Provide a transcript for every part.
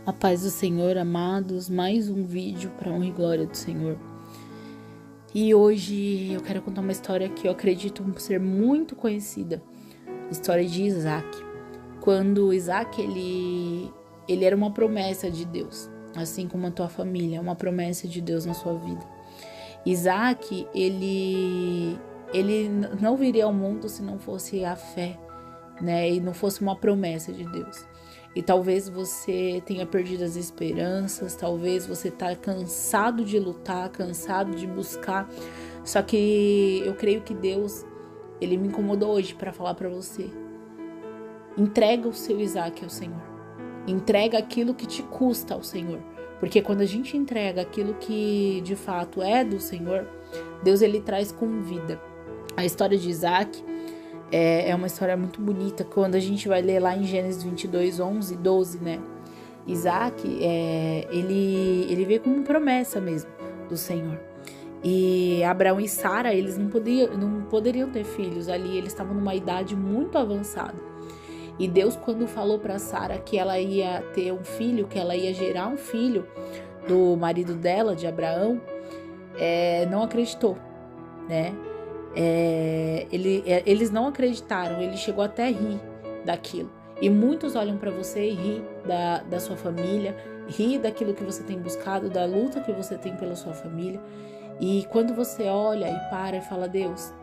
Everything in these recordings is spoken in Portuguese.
A paz do Senhor, amados, mais um vídeo para honra e glória do Senhor. E hoje eu quero contar uma história que eu acredito ser muito conhecida, a história de Isaac. Quando Isaac, ele era uma promessa de Deus, assim como a tua família, uma promessa de Deus na sua vida. Isaac, ele não viria ao mundo se não fosse a fé, né? E não fosse uma promessa de Deus. E talvez você tenha perdido as esperanças, talvez você tá cansado de lutar, cansado de buscar. Só que eu creio que Deus, ele me incomodou hoje para falar para você. Entrega o seu Isaac ao Senhor. Entrega aquilo que te custa ao Senhor. Porque quando a gente entrega aquilo que de fato é do Senhor, Deus ele traz com vida. A história de Isaac é uma história muito bonita, quando a gente vai ler lá em Gênesis 22, 11, 12, né? Isaac, ele veio como promessa mesmo do Senhor. E Abraão e Sara, eles não poderiam ter filhos ali, eles estavam numa idade muito avançada. E Deus, quando falou para Sara que ela ia ter um filho, que ela ia gerar um filho do marido dela, de Abraão, não acreditou, né? Eles não acreditaram, ele chegou até a rir daquilo. E muitos olham para você e ri da sua família, ri daquilo que você tem buscado, da luta que você tem pela sua família. E quando você olha e para e fala, Deus,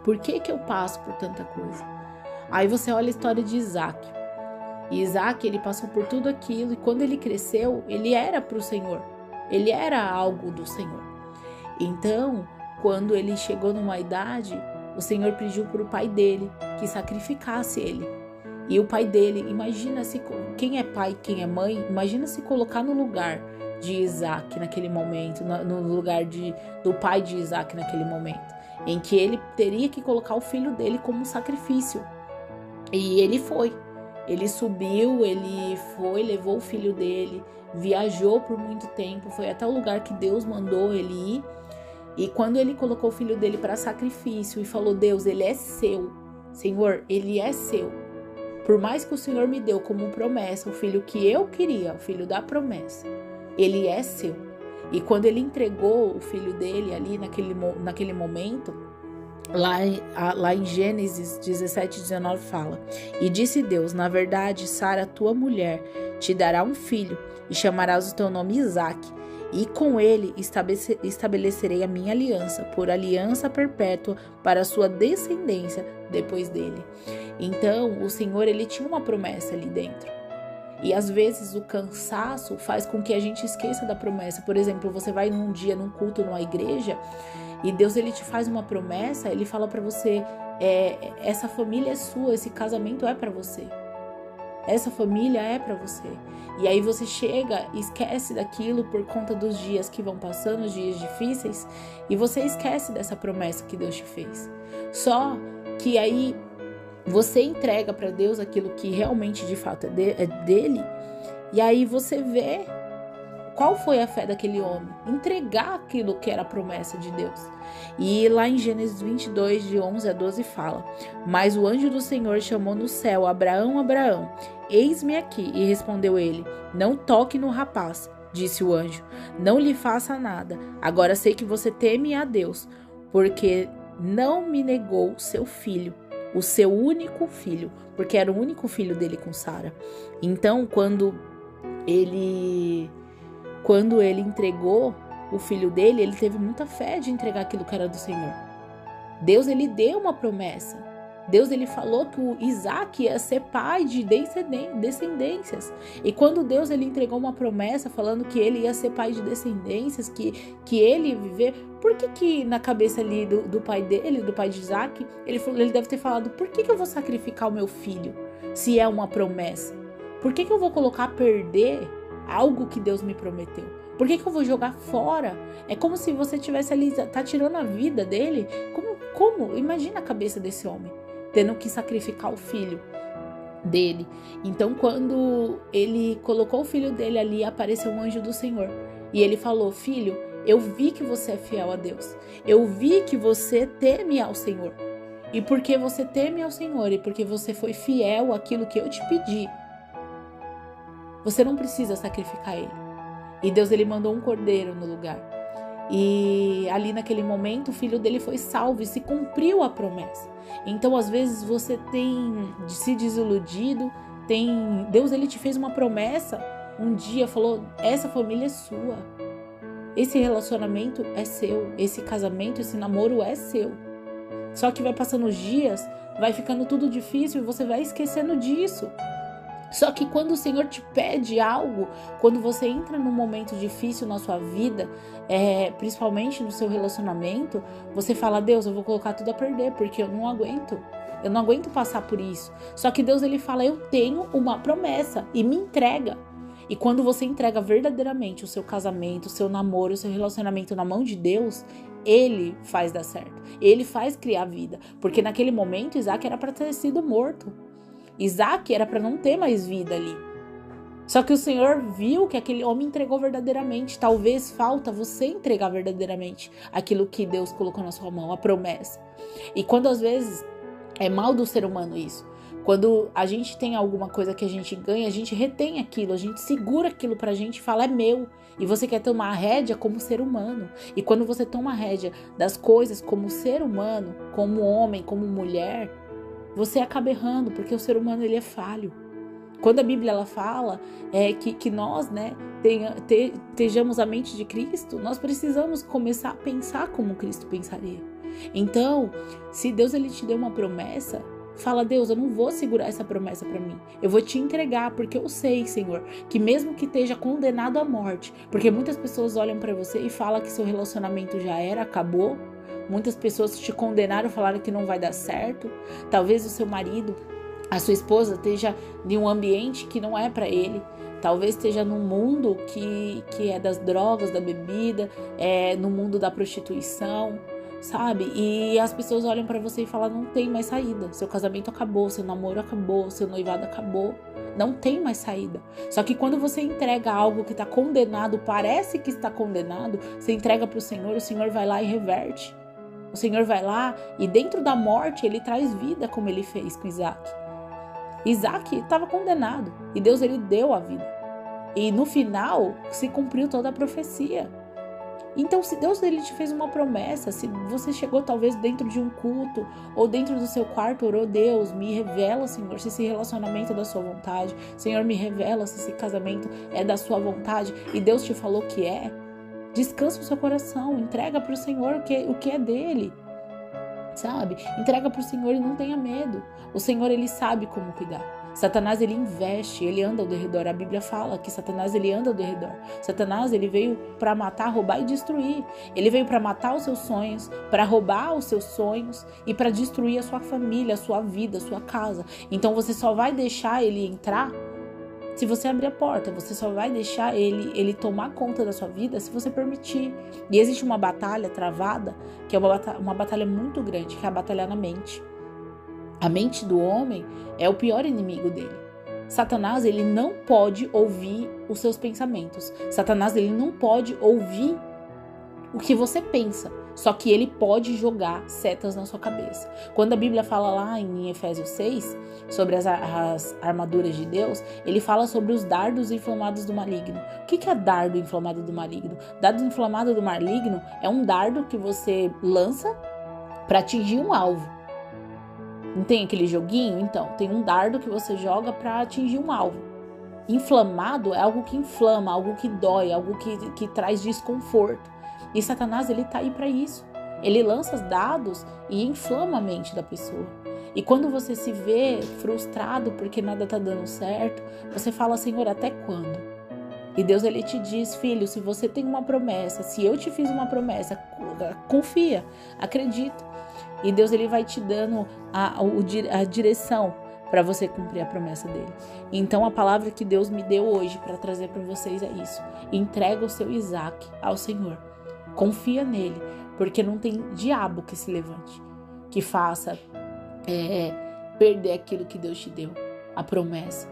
por que eu passo por tanta coisa? Aí você olha a história de Isaac. E Isaac, ele passou por tudo aquilo, e quando ele cresceu, ele era para o Senhor, ele era algo do Senhor. Então, quando ele chegou numa idade, o Senhor pediu para o pai dele que sacrificasse ele. E o pai dele, imagina se quem é pai, quem é mãe, imagina se colocar no lugar de Isaac naquele momento, no lugar do pai de Isaac naquele momento, em que ele teria que colocar o filho dele como sacrifício. E ele foi. Ele subiu, ele foi, levou o filho dele, viajou por muito tempo, foi até o lugar que Deus mandou ele ir. E quando ele colocou o filho dele para sacrifício e falou, Deus, ele é seu. Senhor, ele é seu. Por mais que o Senhor me deu como promessa o filho que eu queria, o filho da promessa, ele é seu. E quando ele entregou o filho dele ali naquele momento, lá em Gênesis 17, 19 fala, e disse Deus, na verdade, Sara, tua mulher, te dará um filho e chamarás o teu nome Isaque. E com ele estabelecerei a minha aliança, por aliança perpétua para a sua descendência depois dele. Então, o Senhor, ele tinha uma promessa ali dentro. E às vezes o cansaço faz com que a gente esqueça da promessa. Por exemplo, você vai num dia, num culto, numa igreja, e Deus, ele te faz uma promessa, ele fala para você, essa família é sua, esse casamento é para você. Essa família é para você. E aí você chega e esquece daquilo por conta dos dias que vão passando, os dias difíceis, e você esquece dessa promessa que Deus te fez. Só que aí você entrega para Deus aquilo que realmente de fato é dele, e aí você vê qual foi a fé daquele homem? Entregar aquilo que era a promessa de Deus. E lá em Gênesis 22, de 11 a 12 fala, mas o anjo do Senhor chamou no céu, Abraão, Abraão, eis-me aqui. E respondeu ele, não toque no rapaz, disse o anjo, não lhe faça nada. Agora sei que você teme a Deus, porque não me negou seu filho, o seu único filho, porque era o único filho dele com Sara. Então, quando ele entregou o filho dele, ele teve muita fé de entregar aquilo que era do Senhor. Deus, ele deu uma promessa. Deus, ele falou que o Isaac ia ser pai de descendências. E quando Deus, ele entregou uma promessa falando que ele ia ser pai de descendências, que ele ia viver, por que na cabeça ali do pai dele, do pai de Isaac, ele deve ter falado, por que eu vou sacrificar o meu filho se é uma promessa? Por que eu vou colocar a perder algo que Deus me prometeu? Por que eu vou jogar fora? É como se você tivesse ali, tá tirando a vida dele. Como? Imagina a cabeça desse homem, tendo que sacrificar o filho dele. Então, quando ele colocou o filho dele ali, apareceu um anjo do Senhor. E ele falou, filho, eu vi que você é fiel a Deus. Eu vi que você teme ao Senhor. E porque você teme ao Senhor e porque você foi fiel àquilo que eu te pedi, Você não precisa sacrificar ele. E Deus, ele mandou um cordeiro no lugar. E ali naquele momento o filho dele foi salvo e se cumpriu a promessa. Então às vezes você tem se desiludido, Deus, ele te fez uma promessa um dia, falou: essa família é sua, esse relacionamento é seu, esse casamento, esse namoro é seu. Só que vai passando os dias, vai ficando tudo difícil e você vai esquecendo disso. Só que quando o Senhor te pede algo, quando você entra num momento difícil na sua vida, principalmente no seu relacionamento, você fala: Deus, eu vou colocar tudo a perder, porque eu não aguento passar por isso. Só que Deus, ele fala: eu tenho uma promessa, e me entrega. E quando você entrega verdadeiramente o seu casamento, o seu namoro, o seu relacionamento na mão de Deus, Ele faz dar certo, Ele faz criar vida, porque naquele momento Isaac era para ter sido morto. Isaac era para não ter mais vida ali. Só que o Senhor viu que aquele homem entregou verdadeiramente. Talvez falta você entregar verdadeiramente aquilo que Deus colocou na sua mão, a promessa. E quando às vezes é mal do ser humano isso. Quando a gente tem alguma coisa que a gente ganha, a gente retém aquilo, a gente segura aquilo pra gente e fala: é meu. E você quer tomar a rédea como ser humano. E quando você toma a rédea das coisas como ser humano, como homem, como mulher, você acaba errando, porque o ser humano, ele é falho. Quando a Bíblia, ela fala que nós, estejamos a mente de Cristo, nós precisamos começar a pensar como Cristo pensaria. Então, se Deus, ele te deu uma promessa, fala: Deus, eu não vou segurar essa promessa para mim. Eu vou te entregar, porque eu sei, Senhor, que mesmo que esteja condenado à morte, porque muitas pessoas olham para você e falam que seu relacionamento já era, acabou. Muitas pessoas te condenaram, falaram que não vai dar certo. Talvez o seu marido, a sua esposa esteja em um ambiente que não é para ele. Talvez esteja num mundo que é das drogas, da bebida, no mundo da prostituição, sabe? E as pessoas olham para você e falam: não tem mais saída. Seu casamento acabou, seu namoro acabou, seu noivado acabou. Não tem mais saída. Só que quando você entrega algo que está condenado, parece que está condenado, você entrega para o Senhor vai lá e reverte. O Senhor vai lá e dentro da morte ele traz vida, como ele fez com Isaac. Isaac estava condenado e Deus, ele deu a vida. E no final se cumpriu toda a profecia. Então, se Deus, ele te fez uma promessa, se você chegou talvez dentro de um culto ou dentro do seu quarto, orou: Deus, me revela, Senhor, se esse relacionamento é da sua vontade. Senhor, me revela se esse casamento é da sua vontade. E Deus te falou que é. Descansa o seu coração, entrega para o Senhor o que é dele, sabe? Entrega para o Senhor e não tenha medo. O Senhor, ele sabe como cuidar. Satanás, ele investe, ele anda ao derredor. A Bíblia fala que Satanás, ele anda ao derredor. Satanás, ele veio para matar, roubar e destruir. Ele veio para matar os seus sonhos, para roubar os seus sonhos e para destruir a sua família, a sua vida, a sua casa. Então você só vai deixar ele entrar se você abrir a porta. Você só vai deixar ele tomar conta da sua vida se você permitir. E existe uma batalha travada, que é uma batalha muito grande, que é a batalha na mente. A mente do homem é o pior inimigo dele. Satanás, ele não pode ouvir os seus pensamentos. Satanás, ele não pode ouvir o que você pensa. Só que ele pode jogar setas na sua cabeça. Quando a Bíblia fala lá em Efésios 6, sobre as armaduras de Deus, ele fala sobre os dardos inflamados do maligno. O que é dardo inflamado do maligno? Dardo inflamado do maligno é um dardo que você lança para atingir um alvo. Não tem aquele joguinho? Então, tem um dardo que você joga para atingir um alvo. Inflamado é algo que inflama, algo que dói, algo que traz desconforto. E Satanás, ele tá aí para isso. Ele lança os dados e inflama a mente da pessoa. E quando você se vê frustrado porque nada tá dando certo, você fala: Senhor, até quando? E Deus, ele te diz: filho, se você tem uma promessa, se eu te fiz uma promessa, confia, acredita. E Deus, ele vai te dando a direção para você cumprir a promessa dele. Então a palavra que Deus me deu hoje para trazer para vocês é isso: entrega o seu Isaac ao Senhor. Confia nele, porque não tem diabo que se levante, que faça perder aquilo que Deus te deu, a promessa.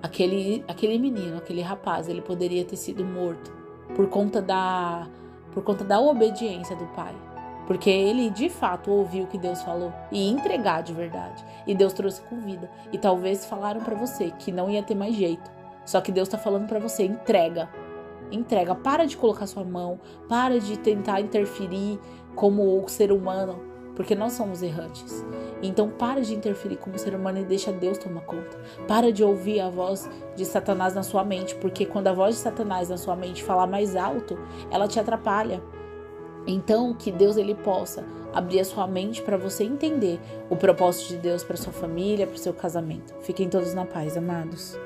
Aquele menino, aquele rapaz, ele poderia ter sido morto por conta da obediência do pai. Porque ele de fato ouviu o que Deus falou e entregar de verdade. E Deus trouxe com vida. E talvez falaram para você que não ia ter mais jeito. Só que Deus tá falando para você, entrega. Entrega, para de colocar sua mão, para de tentar interferir como ser humano, porque nós somos errantes. Então para de interferir como ser humano e deixa Deus tomar conta. Para de ouvir a voz de Satanás na sua mente, porque quando a voz de Satanás na sua mente falar mais alto, ela te atrapalha. Então que Deus ele possa abrir a sua mente para você entender o propósito de Deus para sua família, para o seu casamento. Fiquem todos na paz, amados.